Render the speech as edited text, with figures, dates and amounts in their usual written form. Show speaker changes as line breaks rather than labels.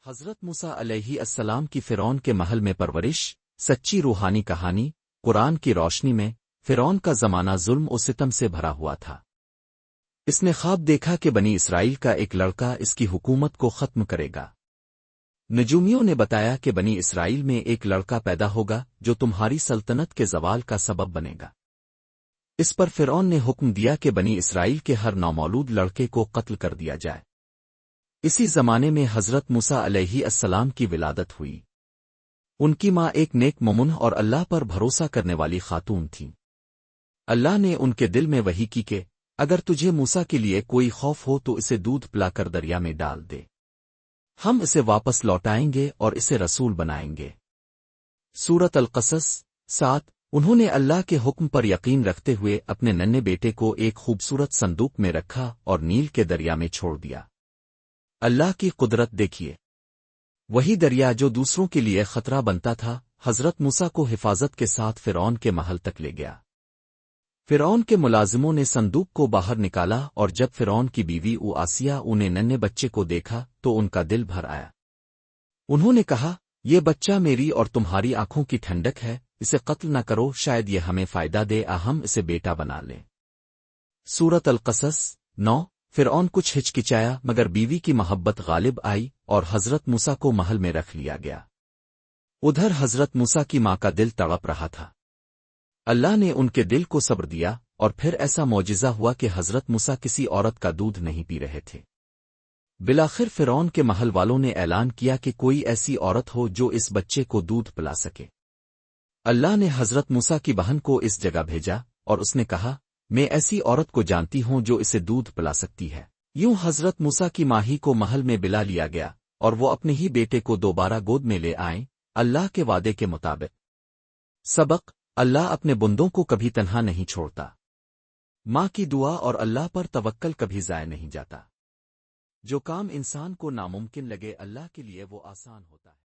حضرت موسیٰ علیہ السلام کی فرعون کے محل میں پرورش، سچی روحانی کہانی، قرآن کی روشنی میں۔ فرعون کا زمانہ ظلم و ستم سے بھرا ہوا تھا۔ اس نے خواب دیکھا کہ بنی اسرائیل کا ایک لڑکا اس کی حکومت کو ختم کرے گا۔ نجومیوں نے بتایا کہ بنی اسرائیل میں ایک لڑکا پیدا ہوگا جو تمہاری سلطنت کے زوال کا سبب بنے گا۔ اس پر فرعون نے حکم دیا کہ بنی اسرائیل کے ہر نومولود لڑکے کو قتل کر دیا جائے۔ اسی زمانے میں حضرت موسیٰ علیہ السلام کی ولادت ہوئی۔ ان کی ماں ایک نیک مومن اور اللہ پر بھروسہ کرنے والی خاتون تھیں۔ اللہ نے ان کے دل میں وحی کی کہ اگر تجھے موسیٰ کے لیے کوئی خوف ہو تو اسے دودھ پلا کر دریا میں ڈال دے، ہم اسے واپس لوٹائیں گے اور اسے رسول بنائیں گے۔ سورۃ القصص 7۔ انہوں نے اللہ کے حکم پر یقین رکھتے ہوئے اپنے ننھے بیٹے کو ایک خوبصورت صندوق میں رکھا اور نیل کے دریا میں چھوڑ دیا۔ اللہ کی قدرت دیکھیے، وہی دریا جو دوسروں کے لیے خطرہ بنتا تھا حضرت موسیٰ کو حفاظت کے ساتھ فرعون کے محل تک لے گیا۔ فرعون کے ملازموں نے صندوق کو باہر نکالا اور جب فرعون کی بیوی آسیہ نے ننھے بچے کو دیکھا تو ان کا دل بھر آیا۔ انہوں نے کہا، یہ بچہ میری اور تمہاری آنکھوں کی ٹھنڈک ہے، اسے قتل نہ کرو، شاید یہ ہمیں فائدہ دے، ہم اسے بیٹا بنا لیں۔ سورۃ القصص 9۔ فرعون کچھ ہچکچایا مگر بیوی کی محبت غالب آئی اور حضرت موسیٰ کو محل میں رکھ لیا گیا۔ ادھر حضرت موسیٰ کی ماں کا دل تڑپ رہا تھا۔ اللہ نے ان کے دل کو صبر دیا اور پھر ایسا معجزہ ہوا کہ حضرت موسیٰ کسی عورت کا دودھ نہیں پی رہے تھے۔ بالآخر فرعون کے محل والوں نے اعلان کیا کہ کوئی ایسی عورت ہو جو اس بچے کو دودھ پلا سکے۔ اللہ نے حضرت موسیٰ کی بہن کو اس جگہ بھیجا اور اس نے کہا، میں ایسی عورت کو جانتی ہوں جو اسے دودھ پلا سکتی ہے۔ یوں حضرت موسیٰ کی ماہی کو محل میں بلا لیا گیا اور وہ اپنے ہی بیٹے کو دوبارہ گود میں لے آئیں، اللہ کے وعدے کے مطابق۔ سبق: اللہ اپنے بندوں کو کبھی تنہا نہیں چھوڑتا۔ ماں کی دعا اور اللہ پر توکل کبھی ضائع نہیں جاتا۔ جو کام انسان کو ناممکن لگے اللہ کے لیے وہ آسان ہوتا ہے۔